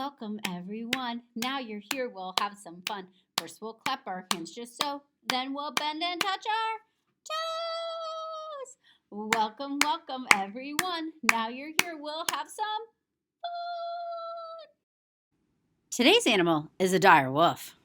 welcome everyone. Now you're here, we'll have some fun. First we'll clap our hands just so, then we'll bend and touch our toes. Welcome everyone. Now you're here, we'll have some fun. Today's animal is a dire wolf.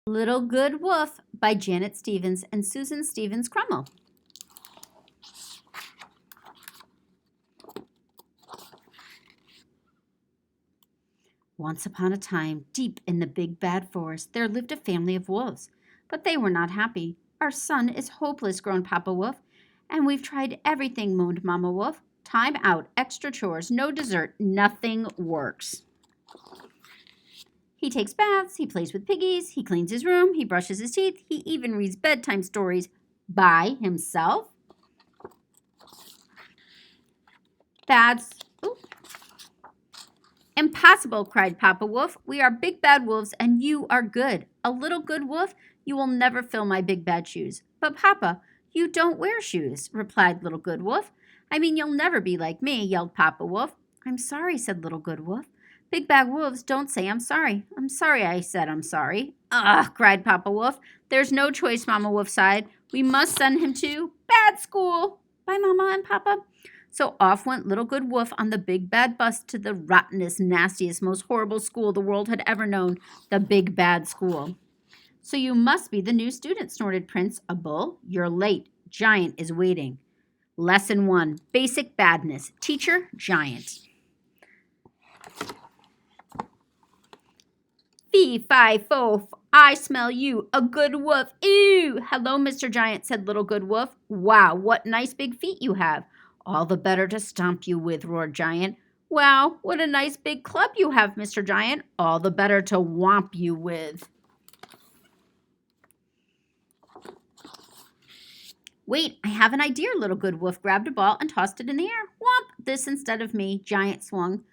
Little Good Wolf by Janet Stevens and Susan Stevens Crummel. Once upon a time, deep in the big bad forest, there lived a family of wolves. But they were not happy. Our son is hopeless, groaned Papa Wolf. And we've tried everything, moaned Mama Wolf. Time out, extra chores, no dessert, nothing works. He takes baths, he plays with piggies, he cleans his room, he brushes his teeth, he even reads bedtime stories by himself. That's impossible, cried Papa Wolf. We are big bad wolves and you are good. A little good wolf, you will never fill my big bad shoes. But Papa, you don't wear shoes, replied Little Good Wolf. I mean, you'll never be like me, yelled Papa Wolf. I'm sorry, said Little Good Wolf. Big bad wolves don't say I'm sorry. I'm sorry, I said I'm sorry. Ugh, cried Papa Wolf. There's no choice, Mama Wolf sighed. We must send him to bad school. Bye, Mama and Papa. So off went Little Good Wolf on the big bad bus to the rottenest, nastiest, most horrible school the world had ever known, the big bad school. So you must be the new student, snorted Prince, a bull. You're late. Giant is waiting. Lesson 1, basic badness. Teacher, Giant. Fee, fi, fo, I smell you, a good wolf. Ew! Hello, Mr. Giant, said Little Good Wolf. Wow, what nice big feet you have. All the better to stomp you with, roared Giant. Wow, what a nice big club you have, Mr. Giant. All the better to whomp you with. Wait, I have an idea, Little Good Wolf grabbed a ball and tossed it in the air. Whomp, this instead of me, Giant swung.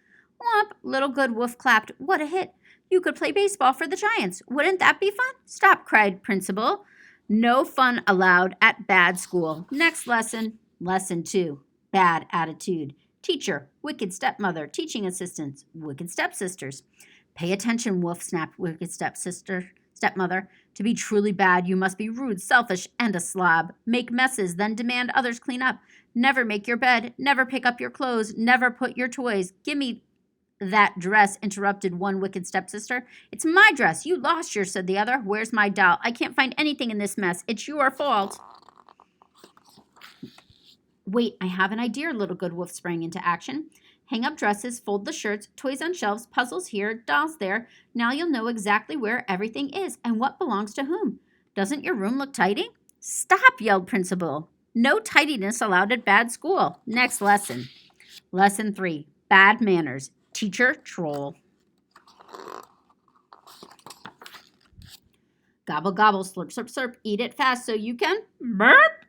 Whomp, Little Good Wolf clapped. What a hit. You could play baseball for the Giants. Wouldn't that be fun? Stop, cried Principal. No fun allowed at bad school. Next lesson, lesson 2. Bad attitude. Teacher, wicked stepmother, teaching assistants, wicked stepsisters. Pay attention, Wolf, snapped wicked stepmother. To be truly bad, you must be rude, selfish, and a slob. Make messes, then demand others clean up. Never make your bed, never pick up your clothes, never put your toys. Gimme that dress, interrupted one wicked stepsister. It's my dress. You lost yours, said the other. Where's my doll? I can't find anything in this mess. It's your fault. Wait, I have an idea, Little Good Wolf sprang into action. Hang up dresses, fold the shirts, toys on shelves, puzzles here, dolls there. Now you'll know exactly where everything is and what belongs to whom. Doesn't your room look tidy? Stop, yelled Principal. No tidiness allowed at bad school. Next lesson. Lesson 3, bad manners. Teacher, Troll. Gobble, gobble, slurp, slurp, slurp. Eat it fast so you can burp,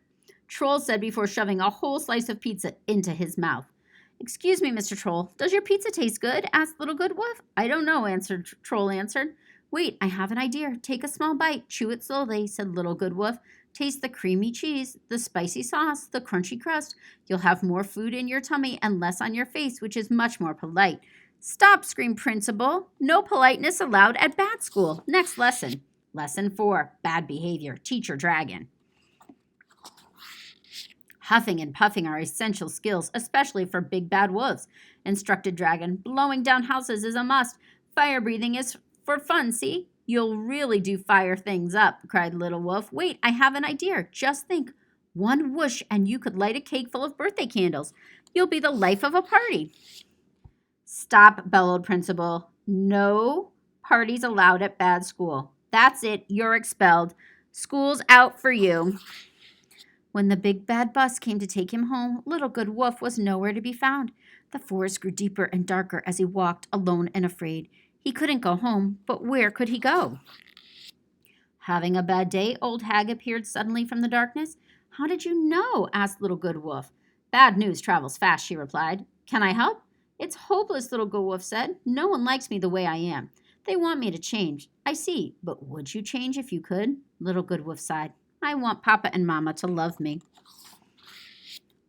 Troll said before shoving a whole slice of pizza into his mouth. Excuse me, Mr. Troll, does your pizza taste good? Asked Little Good Wolf. I don't know, Troll answered. Wait, I have an idea. Take a small bite. Chew it slowly, said Little Good Wolf. Taste the creamy cheese, the spicy sauce, the crunchy crust. You'll have more food in your tummy and less on your face, which is much more polite. Stop, screamed Principal. No politeness allowed at bad school. Next lesson. Lesson 4, bad behavior. Teacher, Dragon. Huffing and puffing are essential skills, especially for big bad wolves, instructed Dragon. Blowing down houses is a must. Fire breathing is for fun, see? You'll really do fire things up, cried Little Wolf. Wait, I have an idea. Just think. One whoosh and you could light a cake full of birthday candles. You'll be the life of a party. Stop, bellowed Principal. No parties allowed at bad school. That's it. You're expelled. School's out for you. When the big bad bus came to take him home, Little Good Wolf was nowhere to be found. The forest grew deeper and darker as he walked, alone and afraid. He couldn't go home, but where could he go? Having a bad day, Old Hag appeared suddenly from the darkness. How did you know? Asked Little Good Wolf. Bad news travels fast, she replied. Can I help? It's hopeless, Little Good Wolf said. No one likes me the way I am. They want me to change. I see, but would you change if you could? Little Good Wolf sighed. I want Papa and Mama to love me.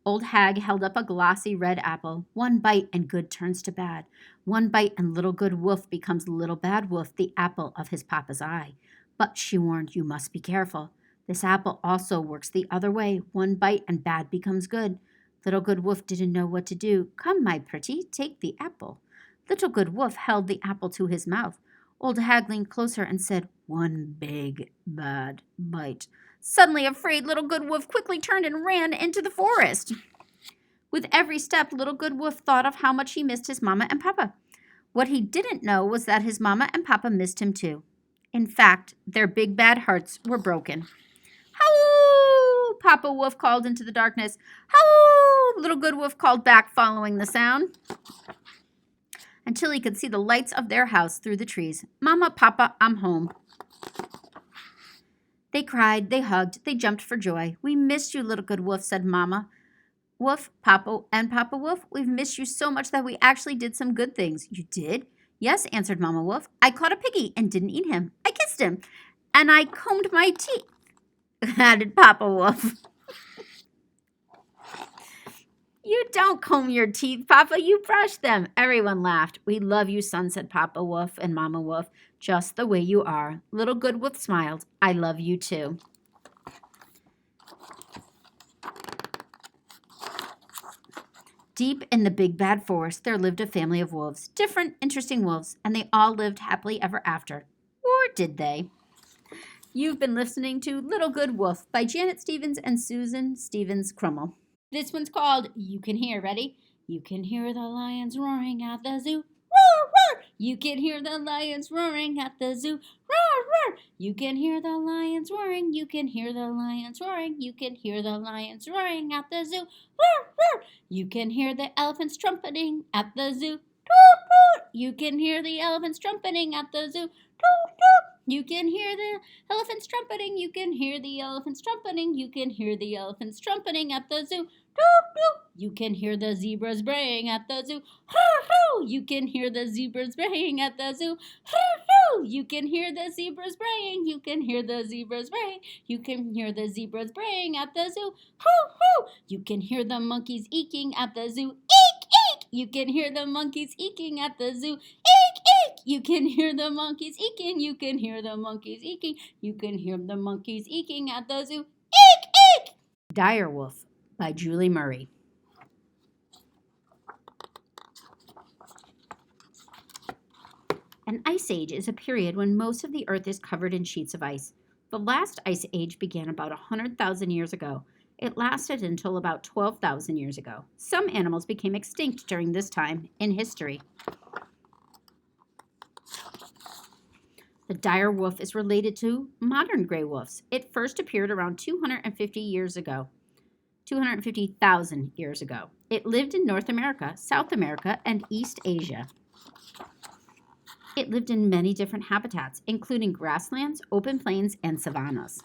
Old Hag held up a glossy red apple. One bite and good turns to bad. One bite and little good wolf becomes little bad wolf, the apple of his papa's eye. But, she warned, you must be careful. This apple also works the other way. One bite and bad becomes good. Little good wolf didn't know what to do. Come, my pretty, take the apple. Little good wolf held the apple to his mouth. Old Hag leaned closer and said, one big bad bite. Suddenly afraid, little good wolf quickly turned and ran into the forest. With every step, little good wolf thought of how much he missed his mama and papa. What he didn't know was that his mama and papa missed him too. In fact, their big bad hearts were broken. Howoo! Papa Wolf called into the darkness. Howoo! Little good wolf called back, following the sound, until he could see the lights of their house through the trees. Mama, Papa, I'm home. They cried, they hugged, they jumped for joy. We missed you, little good wolf, said Mama Wolf, Papa, and Papa Wolf. We've missed you so much that we actually did some good things. You did? Yes, answered Mama Wolf. I caught a piggy and didn't eat him. I kissed him, and I combed my teeth, added Papa Wolf. You don't comb your teeth, Papa. You brush them. Everyone laughed. We love you, son, said Papa Wolf and Mama Wolf, just the way you are. Little Good Wolf smiled. I love you, too. Deep in the big bad forest, there lived a family of wolves. Different, interesting wolves, and they all lived happily ever after. Or did they? You've been listening to Little Good Wolf by Janet Stevens and Susan Stevens Crummel. This one's called You Can Hear. Ready? You can hear the lions roaring at the zoo. Roar, roar! You can hear the lions roaring at the zoo. Roar, roar! You can hear the lions roaring. You can hear the lions roaring. You can hear the lions roaring at the zoo. Roar, roar! You can hear the elephants trumpeting at the zoo. Toot, toot! You can hear the elephants trumpeting at the zoo. Toot, toot! You can hear the elephants trumpeting. You can hear the elephants trumpeting. You can hear the elephants trumpeting at the zoo. Toot, toot! You can hear the zebras braying at the zoo. Hoo-hoo! You can hear the zebras braying at the zoo. Hoo-hoo! You can hear the zebras braying. You can hear the zebras braying. You can hear the zebras braying at the zoo. Hoo-hoo! You can hear the monkeys eeking at the zoo. Eek, eek! You can hear the monkeys eeking at the zoo. Eek, eek! You can hear the monkeys eeking. You can hear the monkeys eeking. You can hear the monkeys eeking at the zoo. Eek, eek! Dire Wolf by Julie Murray. An ice age is a period when most of the earth is covered in sheets of ice. The last ice age began about 100,000 years ago. It lasted until about 12,000 years ago. Some animals became extinct during this time in history. The dire wolf is related to modern gray wolves. It first appeared around 250,000 years ago. It lived in North America, South America, and East Asia. It lived in many different habitats, including grasslands, open plains, and savannas.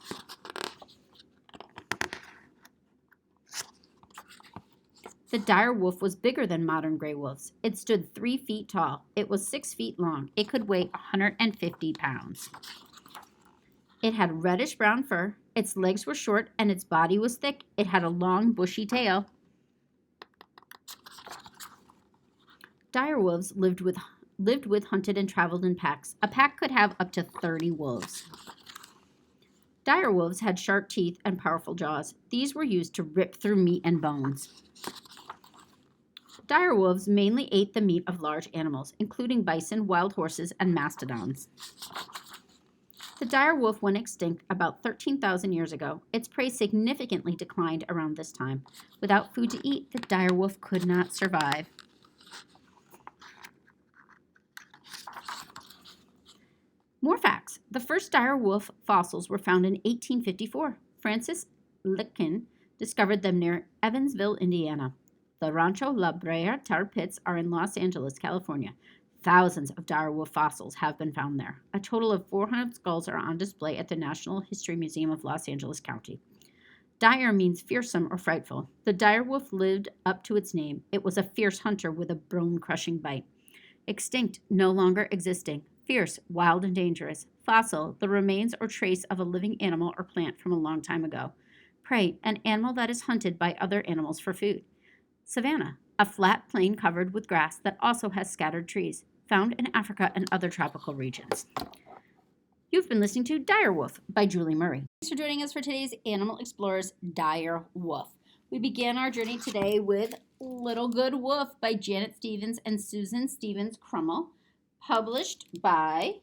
The dire wolf was bigger than modern gray wolves. It stood 3 feet tall. It was 6 feet long. It could weigh 150 pounds. It had reddish-brown fur. Its legs were short and its body was thick. It had a long, bushy tail. Dire wolves lived with, hunted, and traveled in packs. A pack could have up to 30 wolves. Dire wolves had sharp teeth and powerful jaws. These were used to rip through meat and bones. Dire wolves mainly ate the meat of large animals, including bison, wild horses, and mastodons. The dire wolf went extinct about 13,000 years ago. Its prey significantly declined around this time. Without food to eat, the dire wolf could not survive. More facts. The first dire wolf fossils were found in 1854. Francis Litkin discovered them near Evansville, Indiana. The Rancho La Brea tar pits are in Los Angeles, California. Thousands of dire wolf fossils have been found there. A total of 400 skulls are on display at the National History Museum of Los Angeles County. Dire means fearsome or frightful. The dire wolf lived up to its name. It was a fierce hunter with a bone-crushing bite. Extinct, no longer existing. Fierce, wild, and dangerous. Fossil, the remains or trace of a living animal or plant from a long time ago. Prey, an animal that is hunted by other animals for food. Savanna, a flat plain covered with grass that also has scattered trees, found in Africa and other tropical regions. You've been listening to Dire Wolf by Julie Murray. Thanks for joining us for today's Animal Explorers Dire Wolf. We began our journey today with Little Good Wolf by Janet Stevens and Susan Stevens Crummel, published by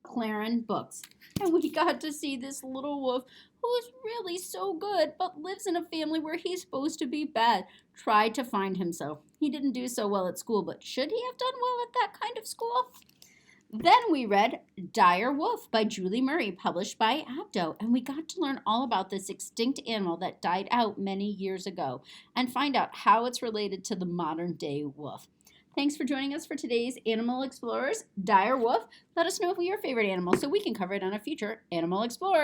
Clarion Books. And we got to see this little wolf who is really so good, but lives in a family where he's supposed to be bad. Try to find himself. He didn't do so well at school, but should he have done well at that kind of school? Then we read Dire Wolf by Julie Murray, published by ABDO, and we got to learn all about this extinct animal that died out many years ago and find out how it's related to the modern day wolf. Thanks for joining us for today's Animal Explorers Dire Wolf. Let us know your favorite animal so we can cover it on a future Animal Explorers.